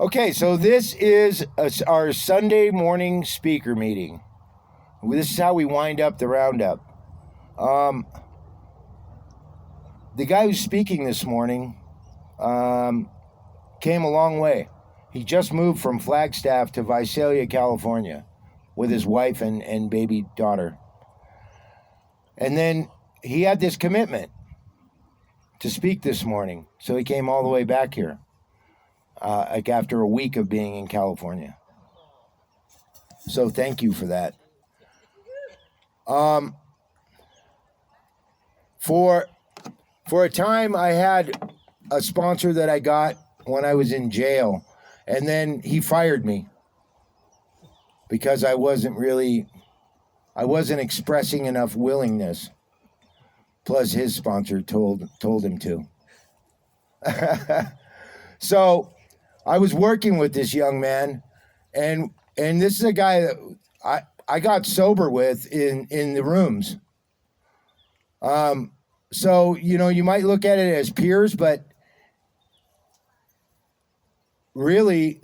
Okay, so this is our Sunday morning speaker meeting. This is how we wind up the roundup. The guy who's speaking this morning came a long way. He just moved from Flagstaff to Visalia, California, with his wife and baby daughter. And then he had this commitment to speak this morning, so he came all the way back here, like after a week of being in California. So thank you for that. For a time, I had a sponsor that I got when I was in jail, and then he fired me because I wasn't expressing enough willingness. Plus, his sponsor told him to. So I was working with this young man, and this is a guy that I got sober with in the rooms. So, you might look at it as peers, but really,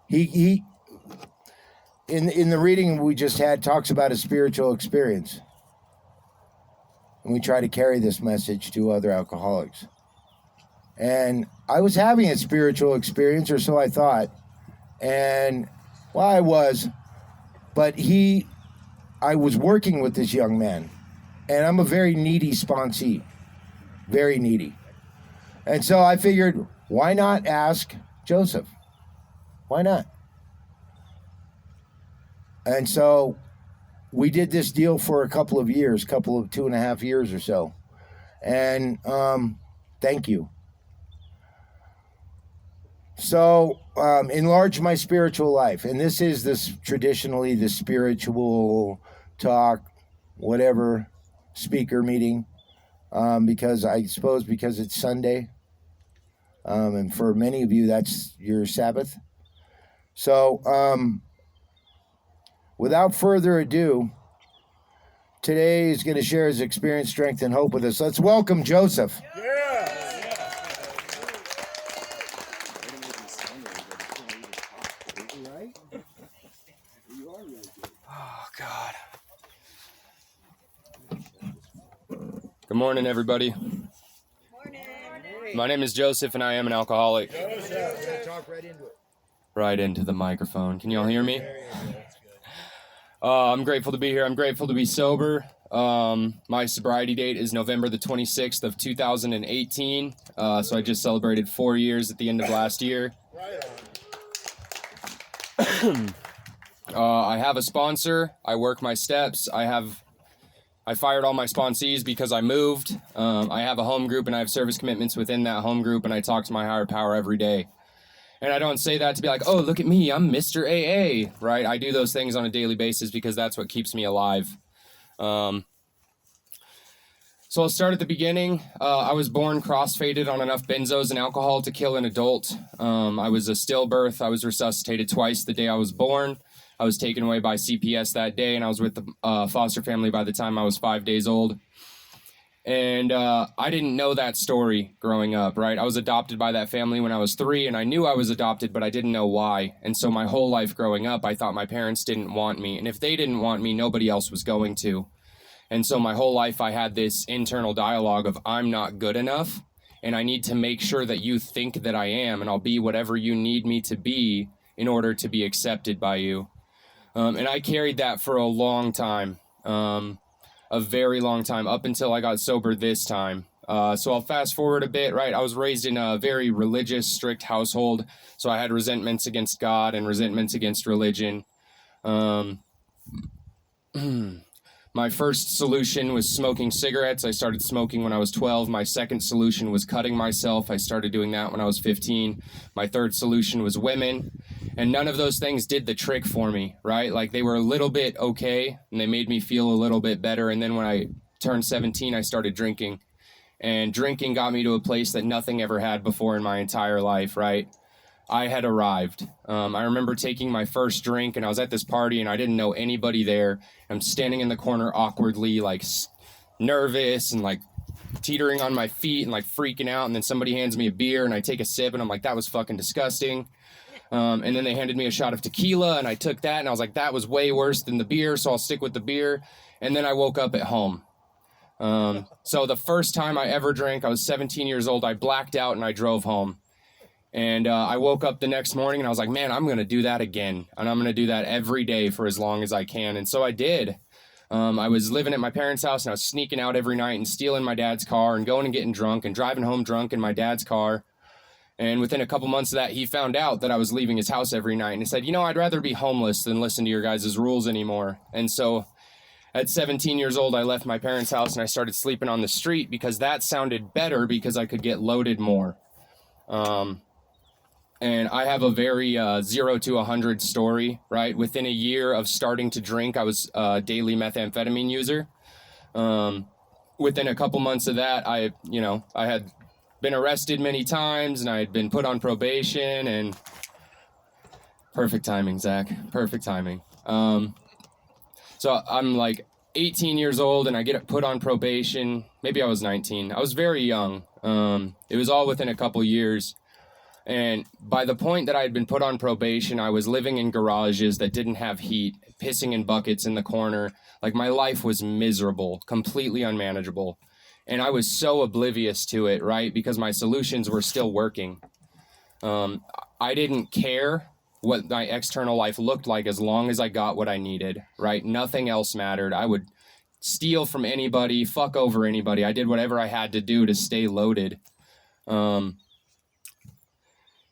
he in the reading we just had talks about a spiritual experience. And we try to carry this message to other alcoholics. And I was having a spiritual experience, or so I thought. And, well, I was. But I was working with this young man. And I'm a very needy sponsee. Very needy. And so I figured, why not ask Joseph? Why not? And so we did this deal for a couple of 2.5 years or so. And thank you. So enlarge my spiritual life. And this is traditionally the spiritual talk, whatever, speaker meeting. Because it's Sunday. And for many of you, that's your Sabbath. So without further ado, today he's going to share his experience, strength, and hope with us. Let's welcome Joseph. Oh, God. Good morning, everybody. Morning. My name is Joseph, and I am an alcoholic. Joseph, we're going to talk right into it. Right into the microphone. Can you all hear me? I'm grateful to be here. I'm grateful to be sober. My sobriety date is November the 26th of 2018. So I just celebrated 4 years at the end of last year. I have a sponsor. I work my steps. I fired all my sponsees because I moved. I have a home group and I have service commitments within that home group, and I talk to my higher power every day. And I don't say that to be like, oh, look at me, I'm Mr. AA, right? I do those things on a daily basis because that's what keeps me alive. So I'll start at the beginning. I was born crossfaded on enough benzos and alcohol to kill an adult. I was a stillbirth. I was resuscitated twice the day I was born. I was taken away by CPS that day, and I was with the foster family by the time I was 5 days old. And I didn't know that story growing up, right? I was adopted by that family when I was 3, and I knew I was adopted, but I didn't know why. And so my whole life growing up, I thought my parents didn't want me. And if they didn't want me, nobody else was going to. And so my whole life, I had this internal dialogue of, I'm not good enough, and I need to make sure that you think that I am, and I'll be whatever you need me to be in order to be accepted by you. And I carried that for a long time. A very long time, up until I got sober this time. So I'll fast forward a bit, right? I was raised in a very religious, strict household, so I had resentments against God and resentments against religion. My first solution was smoking cigarettes. I started smoking when I was 12. My second solution was cutting myself. I started doing that when I was 15. My third solution was women. And none of those things did the trick for me, right? Like, they were a little bit okay, and they made me feel a little bit better. And then when I turned 17, I started drinking. And drinking got me to a place that nothing ever had before in my entire life, right? I had arrived. I remember taking my first drink, and I was at this party, and I didn't know anybody there. I'm standing in the corner awkwardly, like nervous and like teetering on my feet and like freaking out. And then somebody hands me a beer and I take a sip and I'm like, that was fucking disgusting. And then they handed me a shot of tequila and I took that and I was like, that was way worse than the beer, so I'll stick with the beer. And then I woke up at home. So the first time I ever drank, I was 17 years old. I blacked out and I drove home. And I woke up the next morning and I was like, man, I'm going to do that again. And I'm going to do that every day for as long as I can. And so I did. I was living at my parents' house and I was sneaking out every night and stealing my dad's car and going and getting drunk and driving home drunk in my dad's car. And within a couple months of that, he found out that I was leaving his house every night. And he said, you know, I'd rather be homeless than listen to your guys' rules anymore. And so at 17 years old, I left my parents' house and I started sleeping on the street because that sounded better because I could get loaded more. And I have a very 0 to 100 story, right? Within a year of starting to drink, I was a daily methamphetamine user. Within a couple months of that, I had been arrested many times and I had been put on probation and perfect timing, Zach, perfect timing. So I'm like 18 years old and I get put on probation. Maybe I was 19. I was very young. It was all within a couple years. And by the point that I had been put on probation, I was living in garages that didn't have heat, pissing in buckets in the corner. Like my life was miserable, completely unmanageable. And I was so oblivious to it, right? Because my solutions were still working. I didn't care what my external life looked like as long as I got what I needed, right? Nothing else mattered. I would steal from anybody, fuck over anybody. I did whatever I had to do to stay loaded.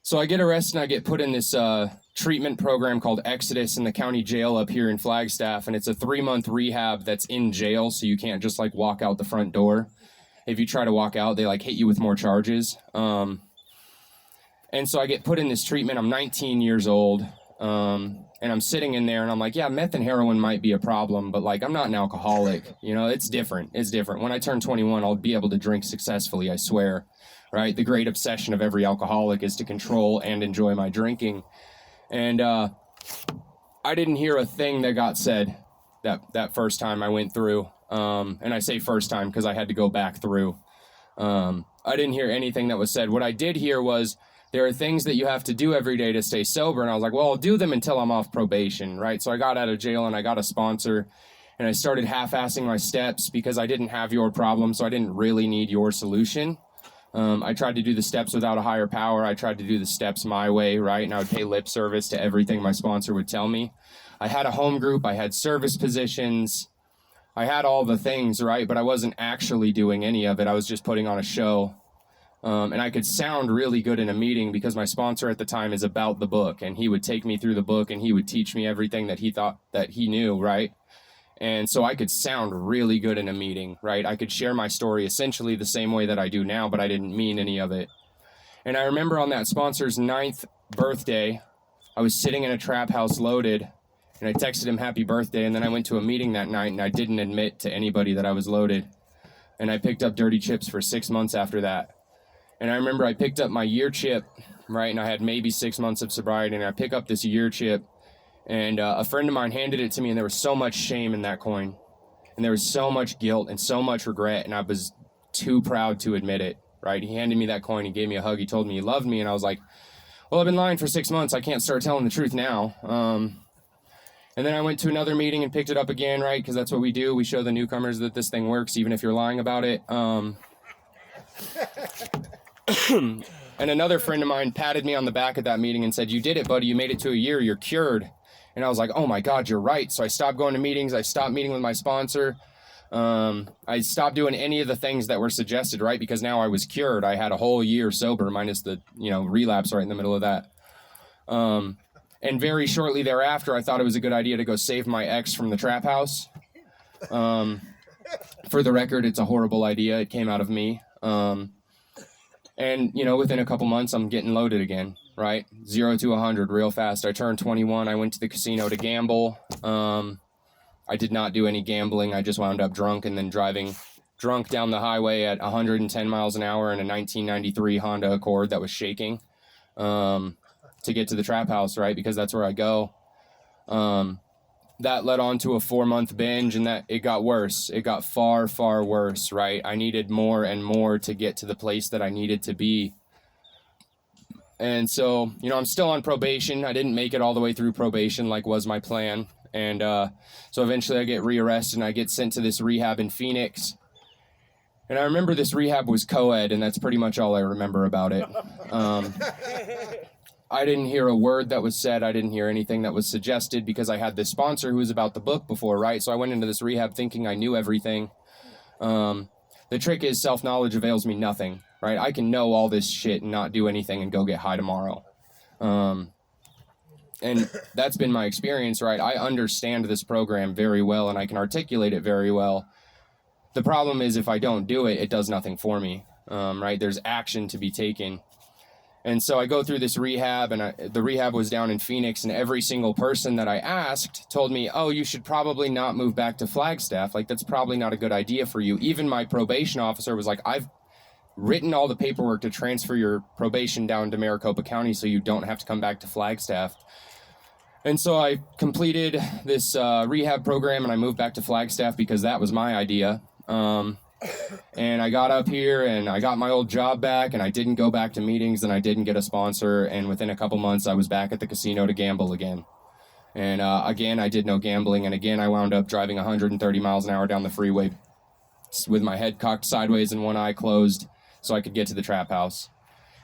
So I get arrested and I get put in this treatment program called Exodus in the county jail up here in Flagstaff. And it's a 3-month rehab that's in jail. So you can't just like walk out the front door. If you try to walk out, they like hit you with more charges. And so I get put in this treatment. I'm 19 years old. And I'm sitting in there and I'm like, yeah, meth and heroin might be a problem, but like, I'm not an alcoholic. You know, it's different. It's different. When I turn 21, I'll be able to drink successfully, I swear. Right? The great obsession of every alcoholic is to control and enjoy my drinking. And I didn't hear a thing that got said that first time I went through. And I say first time because I had to go back through. I didn't hear anything that was said. What I did hear was, there are things that you have to do every day to stay sober. And I was like, well, I'll do them until I'm off probation, right? So I got out of jail and I got a sponsor. And I started half-assing my steps because I didn't have your problem, so I didn't really need your solution. I tried to do the steps without a higher power. I tried to do the steps my way, right? And I would pay lip service to everything my sponsor would tell me. I had a home group. I had service positions. I had all the things, right? But I wasn't actually doing any of it. I was just putting on a show. And I could sound really good in a meeting because my sponsor at the time is about the book. And he would take me through the book and he would teach me everything that he thought that he knew, right? And so I could sound really good in a meeting, right? I could share my story essentially the same way that I do now, but I didn't mean any of it. And I remember on that sponsor's 9th birthday, I was sitting in a trap house loaded, and I texted him happy birthday, and then I went to a meeting that night, and I didn't admit to anybody that I was loaded. And I picked up dirty chips for 6 months after that. And I remember I picked up my year chip, right? And I had maybe 6 months of sobriety, and I pick up this year chip. And a friend of mine handed it to me, and there was so much shame in that coin. And there was so much guilt and so much regret, and I was too proud to admit it, right? He handed me that coin, he gave me a hug, he told me he loved me, and I was like, well, I've been lying for 6 months, I can't start telling the truth now. And then I went to another meeting and picked it up again, right? Because that's what we do. We show the newcomers that this thing works, even if you're lying about it. And another friend of mine patted me on the back at that meeting and said, you did it, buddy, you made it to a year, you're cured. And I was like, oh my God, you're right. So I stopped going to meetings. I stopped meeting with my sponsor. I stopped doing any of the things that were suggested, right? Because now I was cured. I had a whole year sober minus the, relapse right in the middle of that. And very shortly thereafter, I thought it was a good idea to go save my ex from the trap house. For the record, it's a horrible idea. It came out of me. And, within a couple months, I'm getting loaded again. Right? 0 to 100 real fast. I turned 21. I went to the casino to gamble. I did not do any gambling. I just wound up drunk and then driving drunk down the highway at 110 miles an hour in a 1993 Honda Accord that was shaking to get to the trap house, right? Because that's where I go. that led on to a 4-month binge, and that it got worse. It got far, far worse, right? I needed more and more to get to the place that I needed to be. And so, I'm still on probation. I didn't make it all the way through probation like was my plan. And so eventually I get rearrested and I get sent to this rehab in Phoenix. And I remember this rehab was co-ed, and that's pretty much all I remember about it. I didn't hear a word that was said. I didn't hear anything that was suggested because I had this sponsor who was about the book before, right? So I went into this rehab thinking I knew everything. The trick is self-knowledge avails me nothing, right? I can know all this shit and not do anything and go get high tomorrow. And that's been my experience, right? I understand this program very well and I can articulate it very well. The problem is if I don't do it, it does nothing for me, right? There's action to be taken. And so I go through this rehab, and the rehab was down in Phoenix, and every single person that I asked told me, oh, you should probably not move back to Flagstaff. Like, that's probably not a good idea for you. Even my probation officer was like, I've written all the paperwork to transfer your probation down to Maricopa County so you don't have to come back to Flagstaff. And so I completed this rehab program, and I moved back to Flagstaff because that was my idea. And I got up here and I got my old job back, and I didn't go back to meetings, and I didn't get a sponsor. And within a couple months, I was back at the casino to gamble again. And again, I did no gambling. And again, I wound up driving 130 miles an hour down the freeway with my head cocked sideways and one eye closed so I could get to the trap house.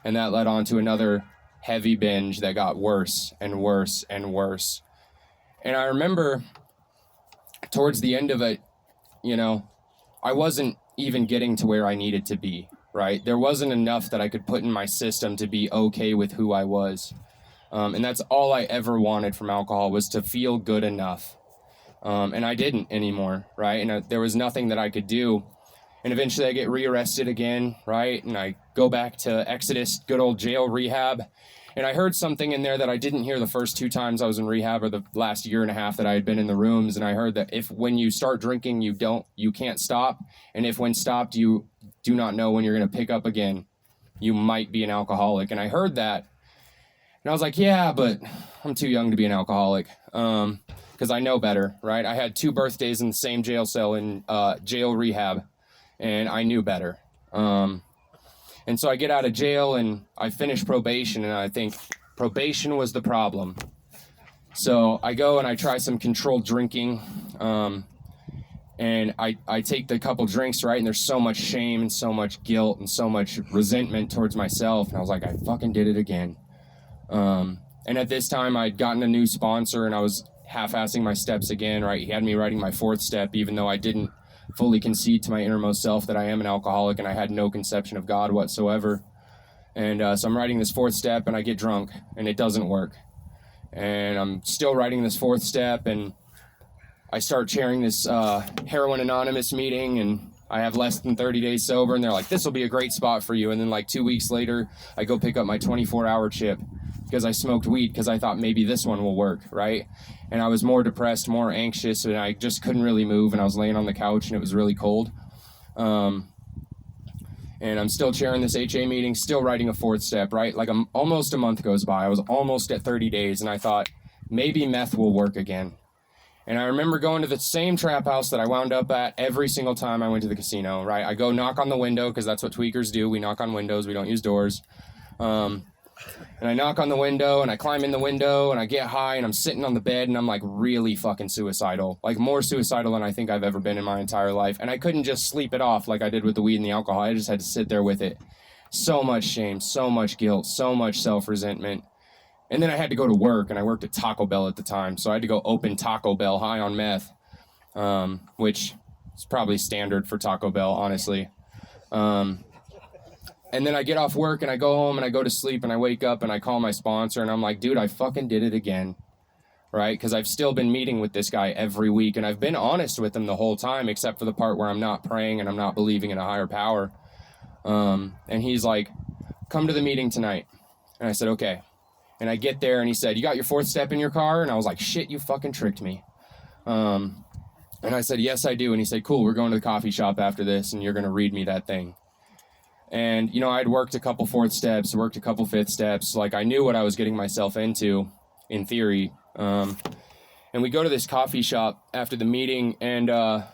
And that led on to another heavy binge that got worse and worse and worse. And I remember towards the end of it, I wasn't even getting to where I needed to be, right? There wasn't enough that I could put in my system to be okay with who I was. And that's all I ever wanted from alcohol, was to feel good enough. And I didn't anymore, right? And there was nothing that I could do. And eventually I get rearrested again, right? And I go back to Exodus, good old jail rehab. And I heard something in there that I didn't hear the first 2 times I was in rehab, or the last year and a half that I had been in the rooms. And I heard that when you start drinking, you can't stop. And if when stopped, you do not know when you're going to pick up again, you might be an alcoholic. And I heard that. And I was like, yeah, but I'm too young to be an alcoholic. Because I know better, right? I had 2 birthdays in the same jail cell in jail rehab, and I knew better. And so I get out of jail and I finish probation, and I think probation was the problem. So I go and I try some controlled drinking, and I take the couple drinks, right? And there's so much shame and so much guilt and so much resentment towards myself. And I was like, I fucking did it again. And at this time I'd gotten a new sponsor, and I was half-assing my steps again, right? He had me writing my 4th step, even though I didn't fully concede to my innermost self that I am an alcoholic, and I had no conception of God whatsoever. And so I'm writing this 4th step, and I get drunk, and it doesn't work. And I'm still writing this 4th step, and I start chairing this Heroin Anonymous meeting, and I have less than 30 days sober, and they're like, this will be a great spot for you. And then like 2 weeks later, I go pick up my 24-hour chip because I smoked weed because I thought maybe this one will work, right? And I was more depressed, more anxious, and I just couldn't really move, and I was laying on the couch, and it was really cold. And I'm still chairing this HA meeting, still writing a 4th step, right? Like almost a month goes by. I was almost at 30 days, and I thought maybe meth will work again. And I remember going to the same trap house that I wound up at every single time I went to the casino, right? I go knock on the window, because that's what tweakers do. We knock on windows. We don't use doors. And I knock on the window, and I climb in the window, and I get high, and I'm sitting on the bed, and I'm like really fucking suicidal. Like more suicidal than I think I've ever been in my entire life. And I couldn't just sleep it off like I did with the weed and the alcohol. I just had to sit there with it. So much shame, so much guilt, so much self-resentment. And then I had to go to work, and I worked at Taco Bell at the time. So I had to go open Taco Bell high on meth, which is probably standard for Taco Bell, honestly. And then I get off work, and I go home, and I go to sleep, and I wake up, and I call my sponsor, and I'm like, dude, I fucking did it again, right? Because I've still been meeting with this guy every week, and I've been honest with him the whole time, except for the part where I'm not praying and I'm not believing in a higher power. And he's like, come to the meeting tonight. And I said, okay. And I get there, and he said, you got your 4th step in your car? And I was like, shit, you fucking tricked me. And I said, yes, I do. And he said, cool, we're going to the coffee shop after this, and you're going to read me that thing. And, I'd worked a couple 4th steps, worked a couple 5th steps. Like, I knew what I was getting myself into, in theory. And And we go to this coffee shop after the meeting, and I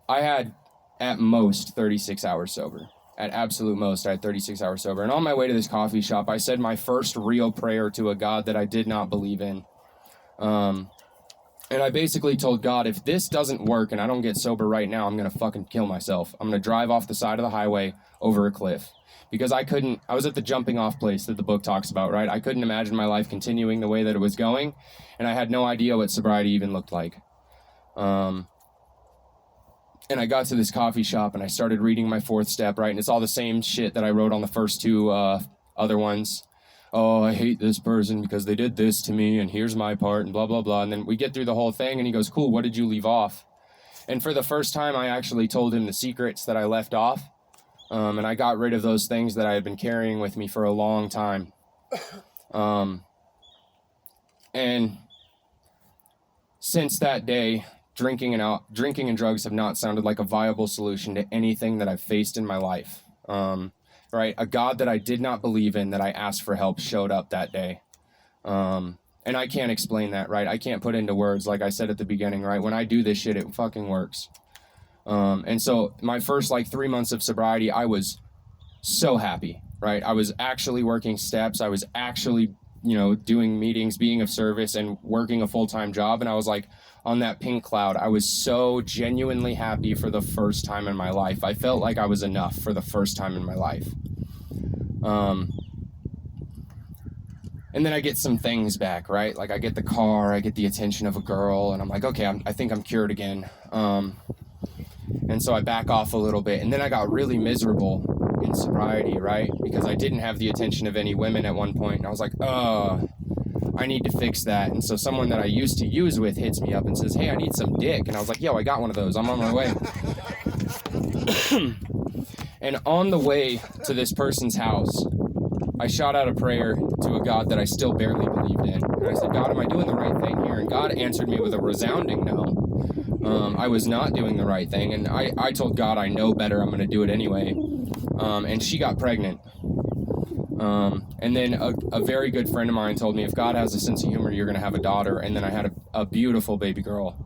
had at most 36 hours sober. At absolute most, I had 36 hours sober. And on my way to this coffee shop, I said my first real prayer to a God that I did not believe in. And I basically told God, if this doesn't work and I don't get sober right now, I'm going to fucking kill myself. I'm going to drive off the side of the highway over a cliff. Because I was at the jumping off place that the book talks about, right? I couldn't imagine my life continuing the way that it was going. And I had no idea what sobriety even looked like. And I got to this coffee shop and I started reading my fourth step, right? And it's all the same shit that I wrote on the first two other ones. Oh, I hate this person because they did this to me, and here's my part, and blah, blah, blah. And then we get through the whole thing, and he goes, cool, what did you leave off? And for the first time, I actually told him the secrets that I left off, and I got rid of those things that I had been carrying with me for a long time. And since that day, drinking and drugs have not sounded like a viable solution to anything that I've faced in my life. Right? A God that I did not believe in, that I asked for help, showed up that day. And I can't explain that, right? I can't put into words, like I said at the beginning, right? When I do this shit, it fucking works. And so my first 3 months of sobriety, I was so happy, right? I was actually working steps. I was actually, doing meetings, being of service, and working a full-time job. And I was on that pink cloud. I was so genuinely happy for the first time in my life. I felt like I was enough for the first time in my life. And then I get some things back, right? I get the car, I get the attention of a girl, and I'm like, okay, I think I'm cured again. And so I back off a little bit. And then I got really miserable in sobriety, right? Because I didn't have the attention of any women at one point. And I was like, oh, I need to fix that. And so someone that I used to use with hits me up and says, hey, I need some dick. And I was like, yo, I got one of those. I'm on my way. And on the way to this person's house, I shot out a prayer to a God that I still barely believed in. And I said, God, am I doing the right thing here? And God answered me with a resounding no. I was not doing the right thing. And I told God, I know better. I'm going to do it anyway. And she got pregnant. And then a very good friend of mine told me, if God has a sense of humor, you're going to have a daughter. And then I had a beautiful baby girl.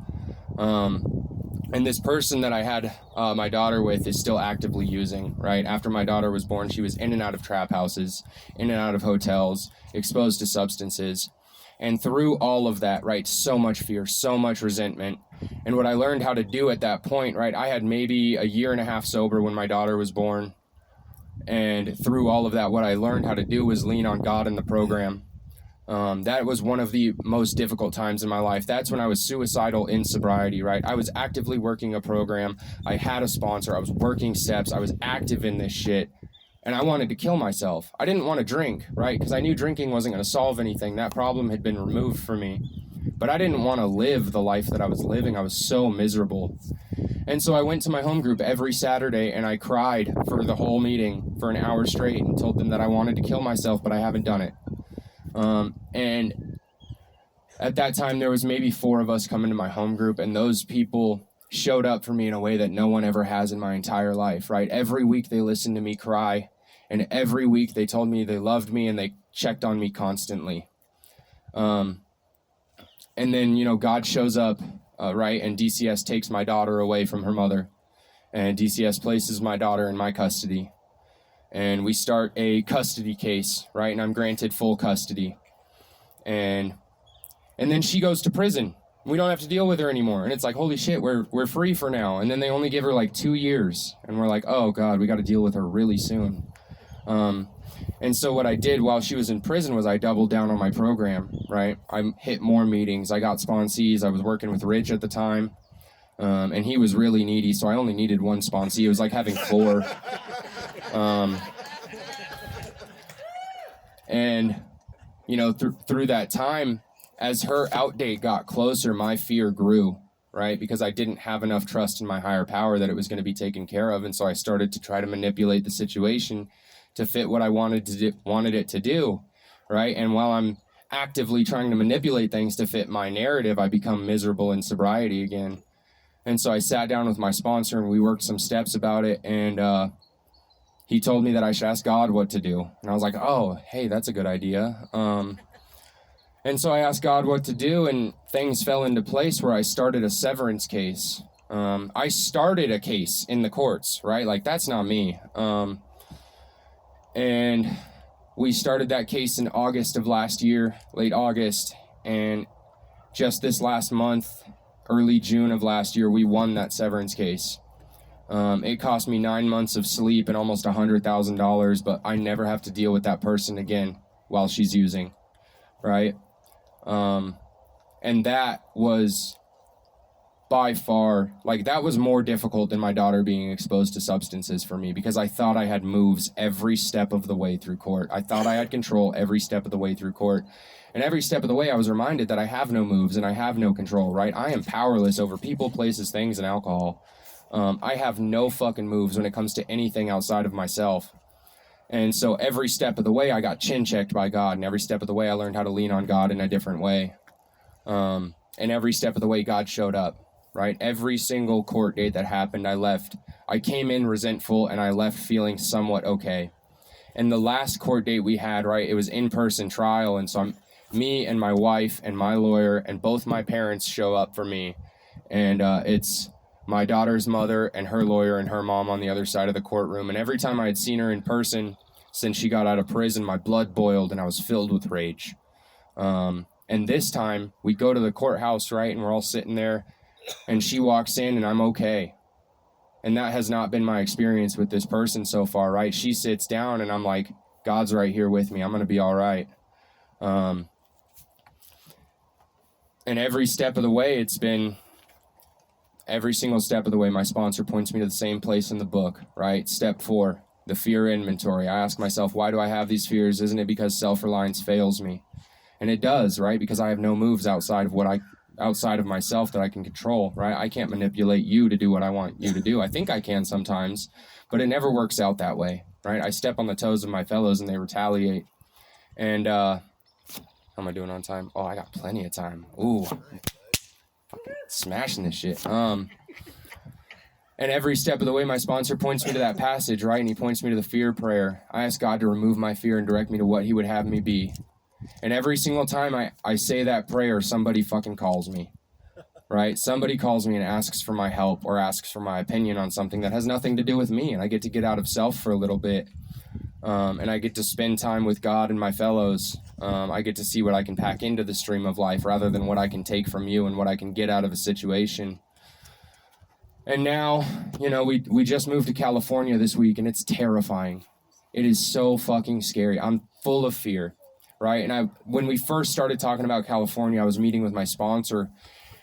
And this person that I had my daughter with is still actively using, right? After my daughter was born, she was in and out of trap houses, in and out of hotels, exposed to substances. And through all of that, right, so much fear, so much resentment. And what I learned how to do at that point, right, I had maybe a year and a half sober when my daughter was born. And through all of that, what I learned how to do was lean on God in the program. That was one of the most difficult times in my life. That's when I was suicidal in sobriety, right? I was actively working a program. I had a sponsor. I was working steps. I was active in this shit. And I wanted to kill myself. I didn't want to drink, right? Because I knew drinking wasn't going to solve anything. That problem had been removed from me. But I didn't want to live the life that I was living. I was so miserable. And so I went to my home group every Saturday and I cried for the whole meeting for an hour straight and told them that I wanted to kill myself, but I haven't done it. And at that time, there was maybe 4 of us coming to my home group, and those people showed up for me in a way that no one ever has in my entire life, right? Every week they listened to me cry, and every week they told me they loved me and they checked on me constantly. And then, God shows up, right? And DCS takes my daughter away from her mother, and DCS places my daughter in my custody. And we start a custody case, right? And I'm granted full custody. And then she goes to prison. We don't have to deal with her anymore. And it's like, holy shit, we're free for now. And then they only give her 2 years. And we're like, oh God, we got to deal with her really soon. And so what I did while she was in prison was I doubled down on my program, right? I hit more meetings. I got sponsees. I was working with Rich at the time. And he was really needy, so I only needed 1 sponsee. It was like having 4. And, through that time, as her out date got closer, my fear grew, right? Because I didn't have enough trust in my higher power that it was going to be taken care of. And so I started to try to manipulate the situation to fit what I wanted it to do, right? And while I'm actively trying to manipulate things to fit my narrative, I become miserable in sobriety again. And so I sat down with my sponsor and we worked some steps about it. And he told me that I should ask God what to do. And I was like, oh, hey, that's a good idea. And And so I asked God what to do, and things fell into place where I started a severance case. I started a case in the courts, right? Like, that's not me. And we started that case in August of last year, late August, and just this last month, early June of last year, we won that severance case. It cost me 9 months of sleep and almost $100,000, but I never have to deal with that person again while she's using, right? And that was by far, like, that was more difficult than my daughter being exposed to substances for me, because I thought I had moves every step of the way through court. I thought I had control every step of the way through court. And every step of the way, I was reminded that I have no moves and I have no control, right? I am powerless over people, places, things, and alcohol. I have no fucking moves when it comes to anything outside of myself. And so every step of the way, I got chin checked by God. And every step of the way, I learned how to lean on God in a different way. And every step of the way, God showed up, right? Every single court date that happened, I left. I came in resentful and I left feeling somewhat okay. And the last court date we had, right, it was in-person trial. And so me and my wife and my lawyer and both my parents show up for me. And it's my daughter's mother and her lawyer and her mom on the other side of the courtroom. And every time I had seen her in person since she got out of prison, my blood boiled and I was filled with rage. And this time we go to the courthouse, right? And we're all sitting there and she walks in and I'm okay. And that has not been my experience with this person so far, right? She sits down and I'm like, God's right here with me. I'm going to be all right. And every step of the way, it's been every single step of the way, my sponsor points me to the same place in the book, right? Step 4, the fear inventory. I ask myself, why do I have these fears? Isn't it because self-reliance fails me? And it does, right? Because I have no moves outside of myself that I can control, right? I can't manipulate you to do what I want you to do. I think I can sometimes, but it never works out that way, right? I step on the toes of my fellows and they retaliate. And how am I doing on time? Oh, I got plenty of time. Ooh. Fucking smashing this shit. And every step of the way, my sponsor points me to that passage, right? And he points me to the fear prayer. I ask God to remove my fear and direct me to what he would have me be. And every single time I say that prayer, somebody fucking calls me, right? Somebody calls me and asks for my help or asks for my opinion on something that has nothing to do with me. And I get out of self for a little bit. And I get to spend time with God and my fellows. I get to see what I can pack into the stream of life rather than what I can take from you and what I can get out of a situation. And now, you know, we just moved to California this week and it's terrifying. It is so fucking scary. I'm full of fear, right? And when we first started talking about California, I was meeting with my sponsor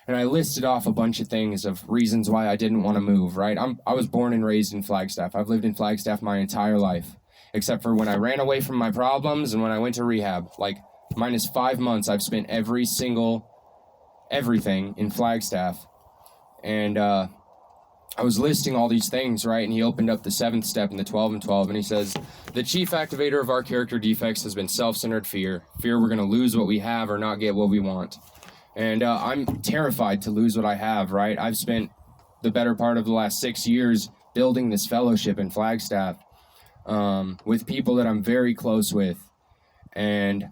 and I listed off a bunch of things of reasons why I didn't want to move, right? I was born and raised in Flagstaff. I've lived in Flagstaff my entire life, except for when I ran away from my problems and when I went to rehab. Like, minus 5 months, I've spent everything in Flagstaff. And I was listing all these things, right? And he opened up the 7th step in the 12 and 12, and he says, the chief activator of our character defects has been self-centered fear. Fear we're going to lose what we have or not get what we want. And I'm terrified to lose what I have, right? I've spent the better part of the last 6 years building this fellowship in Flagstaff. With people that I'm very close with, and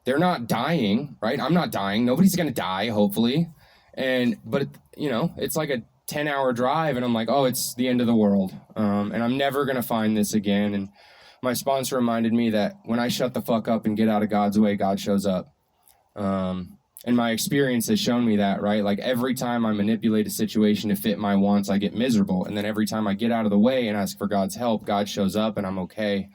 they're not dying, right? I'm not dying. Nobody's going to die, hopefully. But you know, it's like a 10-hour drive and I'm like, oh, it's the end of the world. And I'm never going to find this again. And my sponsor reminded me that when I shut the fuck up and get out of God's way, God shows up. And my experience has shown me that, right? Like, every time I manipulate a situation to fit my wants, I get miserable. And then every time I get out of the way and ask for God's help, God shows up and I'm okay,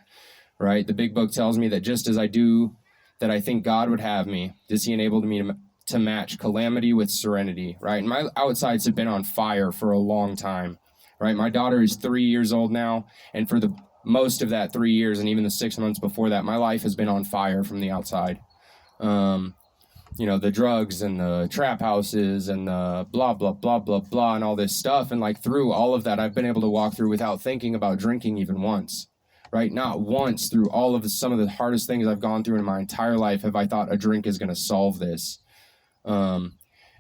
right? The big book tells me that just as I do that I think God would have me, does he enable me to match calamity with serenity, right? And my outsides have been on fire for a long time, right? My daughter is 3 years old now. And for the most of that 3 years and even the 6 months before that, my life has been on fire from the outside. You know, the drugs and the trap houses and the blah, blah, blah, blah, blah, and all this stuff. And like, through all of that, I've been able to walk through without thinking about drinking even once, right? Not once through all of some of the hardest things I've gone through in my entire life have I thought a drink is going to solve this. And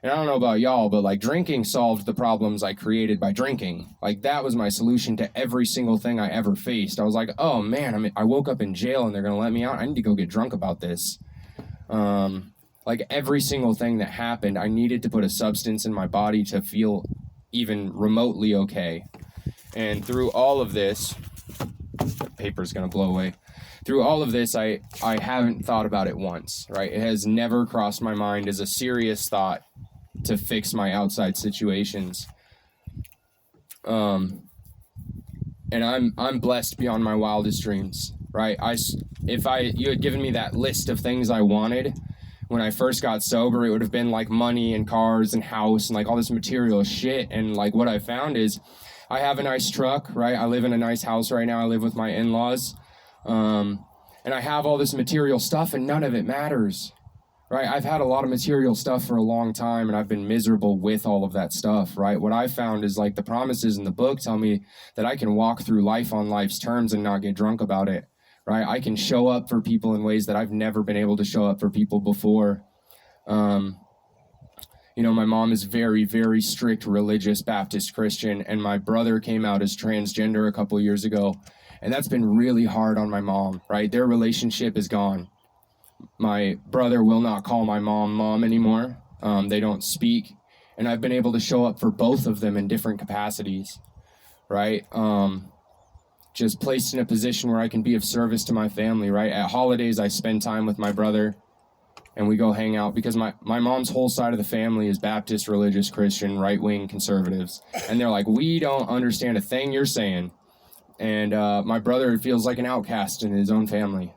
I don't know about y'all, but like, drinking solved the problems I created by drinking. Like, that was my solution to every single thing I ever faced. I was like, oh man, I woke up in jail and they're going to let me out. I need to go get drunk about this. Like every single thing that happened, I needed to put a substance in my body to feel even remotely okay. And through all of this, the paper's gonna blow away. Through all of this, I haven't thought about it once, right? It has never crossed my mind as a serious thought to fix my outside situations. And I'm blessed beyond my wildest dreams, right? You had given me that list of things I wanted when I first got sober, it would have been like money and cars and house and like all this material shit. And like what I found is I have a nice truck, right? I live in a nice house right now. I live with my in-laws. And I have all this material stuff and none of it matters, right? I've had a lot of material stuff for a long time and I've been miserable with all of that stuff, right? What I found is like the promises in the book tell me that I can walk through life on life's terms and not get drunk about it, right? I can show up for people in ways that I've never been able to show up for people before. You know, my mom is very, very strict religious Baptist Christian, and my brother came out as transgender a couple years ago, and that's been really hard on my mom, right? Their relationship is gone. My brother will not call my mom anymore. They don't speak, and I've been able to show up for both of them in different capacities, right? Just placed in a position where I can be of service to my family, right? At holidays, I spend time with my brother and we go hang out because my mom's whole side of the family is Baptist, religious, Christian, right-wing conservatives. And they're like, we don't understand a thing you're saying. And my brother feels like an outcast in his own family.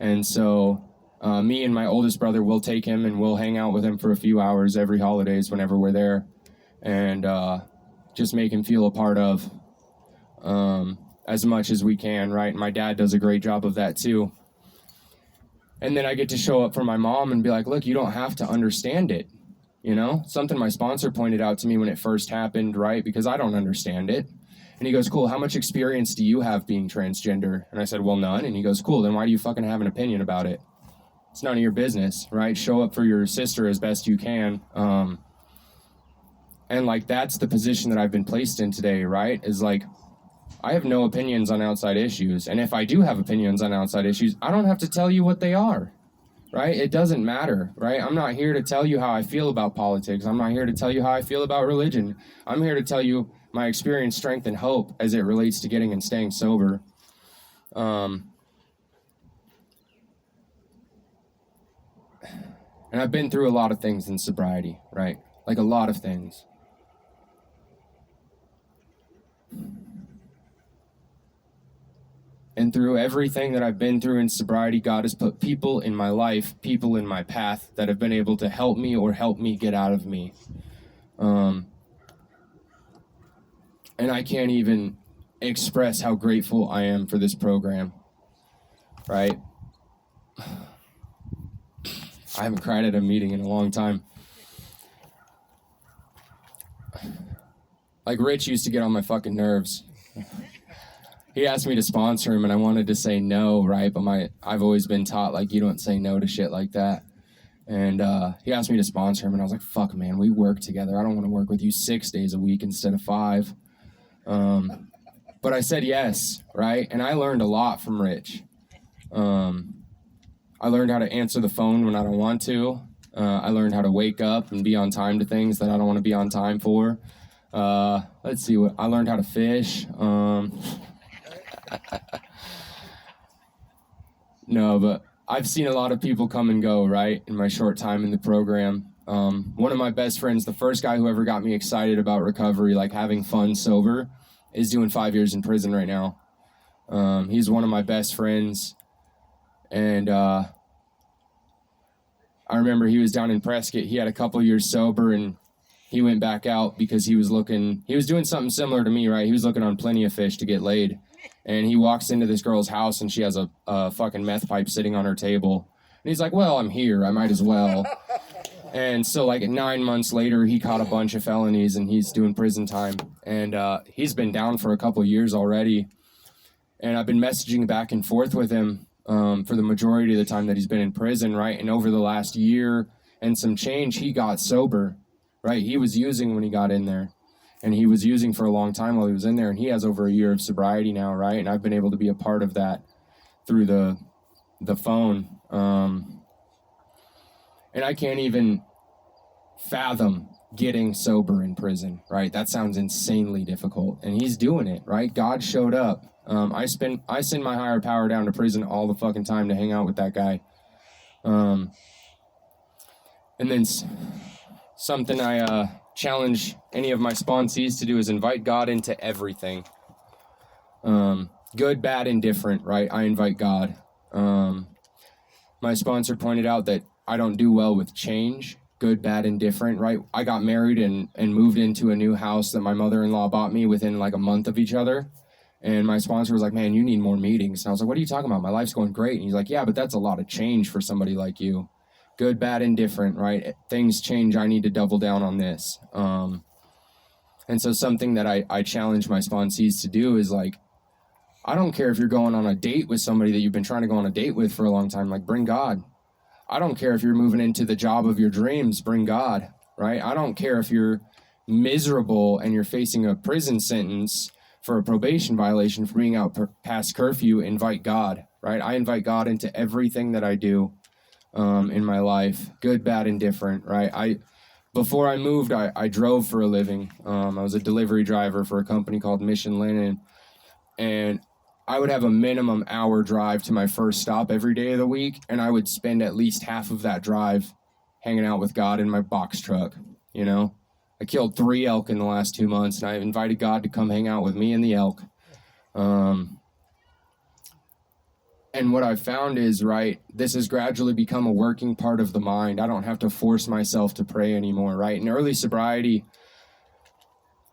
And so me and my oldest brother will take him and we'll hang out with him for a few hours every holidays whenever we're there. And just make him feel a part of as much as we can, right? My dad does a great job of that too. And then I get to show up for my mom and be like, look, you don't have to understand it, you know? Something my sponsor pointed out to me when it first happened, right? Because I don't understand it. And he goes, cool, how much experience do you have being transgender? And I said, well, none. And he goes, cool, then why do you fucking have an opinion about it? It's none of your business, right? Show up for your sister as best you can. And like, that's the position that I've been placed in today, right? Is like, I have no opinions on outside issues. And if I do have opinions on outside issues, I don't have to tell you what they are, right? It doesn't matter, right? I'm not here to tell you how I feel about politics. I'm not here to tell you how I feel about religion. I'm here to tell you my experience, strength, and hope as it relates to getting and staying sober. And I've been through a lot of things in sobriety, right? Like a lot of things. And through everything that I've been through in sobriety, God has put people in my life, people in my path that have been able to help me or help me get out of me. And I can't even express how grateful I am for this program, right? I haven't cried at a meeting in a long time. Like Rich used to get on my fucking nerves. He asked me to sponsor him and I wanted to say no, right? But I've always been taught like you don't say no to shit like that. And he asked me to sponsor him and I was like, fuck man, we work together. I don't want to work with you 6 days a week instead of 5. But I said yes, right? And I learned a lot from Rich. I learned how to answer the phone when I don't want to. I learned how to wake up and be on time to things that I don't want to be on time for. Let's see, I learned how to fish. No, but I've seen a lot of people come and go, right, in my short time in the program. One of my best friends, the first guy who ever got me excited about recovery, like having fun sober, is doing 5 years in prison right now. He's one of my best friends. And I remember he was down in Prescott. He had a couple years sober and he went back out because he was doing something similar to me, right? He was looking on Plenty of Fish to get laid. And he walks into this girl's house and she has a fucking meth pipe sitting on her table. And he's like, well, I'm here. I might as well. And so like 9 months later, he caught a bunch of felonies and he's doing prison time. And he's been down for a couple years already. And I've been messaging back and forth with him for the majority of the time that he's been in prison, right? And over the last year and some change, he got sober, right? He was using when he got in there. And he was using for a long time while he was in there. And he has over a year of sobriety now, right? And I've been able to be a part of that through the phone. And I can't even fathom getting sober in prison, right? That sounds insanely difficult. And he's doing it, right? God showed up. I send my higher power down to prison all the fucking time to hang out with that guy. And then something I challenge any of my sponsees to do is invite God into everything. Good, bad, indifferent, right? I invite God. My sponsor pointed out that I don't do well with change. Good, bad, indifferent, right? I got married and moved into a new house that my mother-in-law bought me within like a month of each other. And my sponsor was like, man, you need more meetings. And I was like, what are you talking about? My life's going great. And he's like, yeah, but that's a lot of change for somebody like you. Good, bad, indifferent, right? Things change. I need to double down on this. And so something that I challenge my sponsees to do is like, I don't care if you're going on a date with somebody that you've been trying to go on a date with for a long time, like bring God. I don't care if you're moving into the job of your dreams, bring God, right? I don't care if you're miserable and you're facing a prison sentence for a probation violation for being out past curfew, invite God, right? I invite God into everything that I do in my life, good, bad, indifferent, right? Before I moved, I drove for a living. I was a delivery driver for a company called Mission Linen, and I would have a minimum hour drive to my first stop every day of the week, and I would spend at least half of that drive hanging out with God in my box truck, you know? I killed 3 elk in the last 2 months, and I invited God to come hang out with me and the elk. And what I've found is, right, this has gradually become a working part of the mind. I don't have to force myself to pray anymore, right? In early sobriety,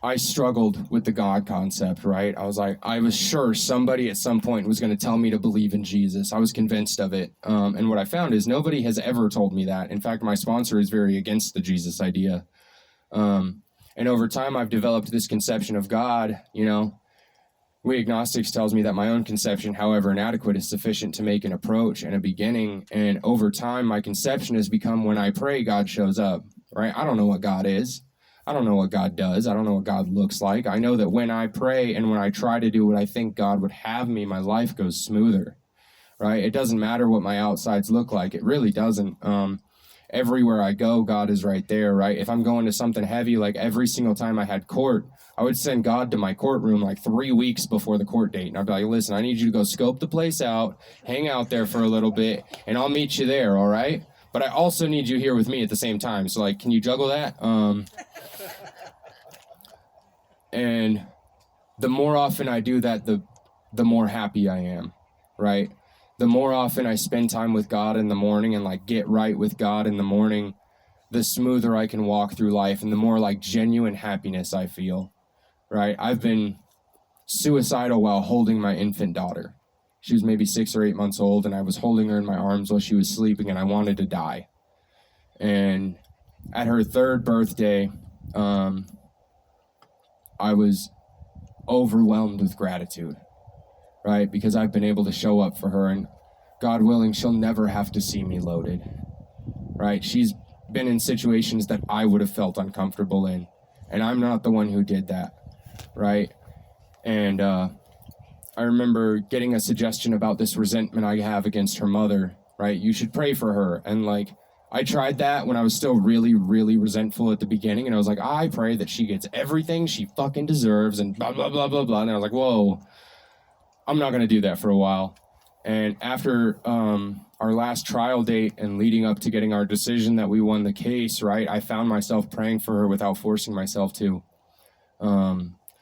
I struggled with the God concept, right? I was sure somebody at some point was going to tell me to believe in Jesus. I was convinced of it. And what I found is nobody has ever told me that. In fact, my sponsor is very against the Jesus idea. And over time, I've developed this conception of God, you know. We agnostics tells me that my own conception, however inadequate, is sufficient to make an approach and a beginning. And over time, my conception has become when I pray, God shows up, right? I don't know what God is. I don't know what God does. I don't know what God looks like. I know that when I pray and when I try to do what I think God would have me, my life goes smoother, right? It doesn't matter what my outsides look like. It really doesn't. Everywhere I go, God is right there, right? If I'm going to something heavy, like every single time I had court, I would send God to my courtroom like 3 weeks before the court date. And I'd be like, listen, I need you to go scope the place out, hang out there for a little bit, and I'll meet you there, all right? But I also need you here with me at the same time. So, like, can you juggle that? And the more often I do that, the more happy I am, right? The more often I spend time with God in the morning and like get right with God in the morning, the smoother I can walk through life and the more like genuine happiness I feel, right? I've been suicidal while holding my infant daughter. She was maybe 6 or 8 months old, and I was holding her in my arms while she was sleeping, and I wanted to die. And at her 3rd birthday, I was overwhelmed with gratitude, right? Because I've been able to show up for her, and God willing, she'll never have to see me loaded, right? She's been in situations that I would have felt uncomfortable in, and I'm not the one who did that, right? And I remember getting a suggestion about this resentment I have against her mother, right? You should pray for her. And like, I tried that when I was still really, really resentful at the beginning. And I was like, I pray that she gets everything she fucking deserves and blah, blah, blah, blah, blah. And I was like, whoa, I'm not going to do that for a while. And after our last trial date and leading up to getting our decision that we won the case, right, I found myself praying for her without forcing myself to.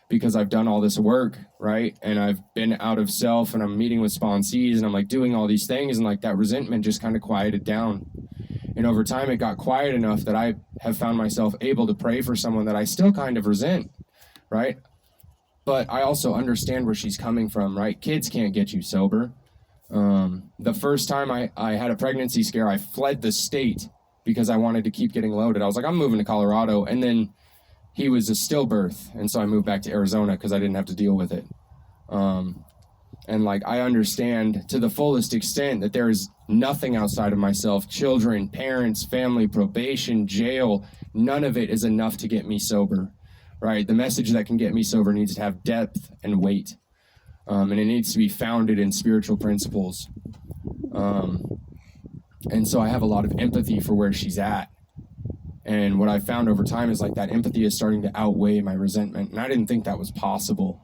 Because I've done all this work, right? And I've been out of self and I'm meeting with sponsees and I'm like doing all these things and like that resentment just kind of quieted down. And over time it got quiet enough that I have found myself able to pray for someone that I still kind of resent, right? But I also understand where she's coming from, right? Kids can't get you sober. The first time I had a pregnancy scare, I fled the state because I wanted to keep getting loaded. I was like, I'm moving to Colorado. And then he was a stillbirth, and so I moved back to Arizona because I didn't have to deal with it. And like, I understand to the fullest extent that there is nothing outside of myself. Children, parents, family, probation, jail, none of it is enough to get me sober, right? The message that can get me sober needs to have depth and weight, and it needs to be founded in spiritual principles. And so I have a lot of empathy for where she's at. And what I found over time is like that empathy is starting to outweigh my resentment. And I didn't think that was possible.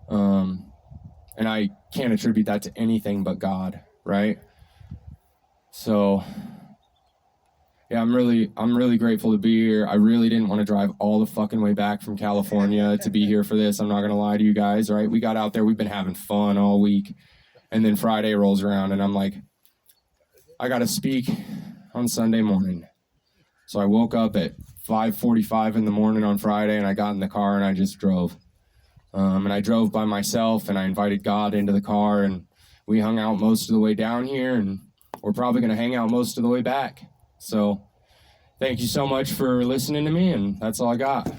And I can't attribute that to anything but God, right? So yeah, I'm really grateful to be here. I really didn't want to drive all the fucking way back from California to be here for this. I'm not going to lie to you guys, right? We got out there, we've been having fun all week. And then Friday rolls around and I'm like, I got to speak on Sunday morning. So I woke up at 5:45 in the morning on Friday and I got in the car and I just drove. And I drove by myself and I invited God into the car and we hung out most of the way down here and we're probably going to hang out most of the way back. So thank you so much for listening to me, and that's all I got.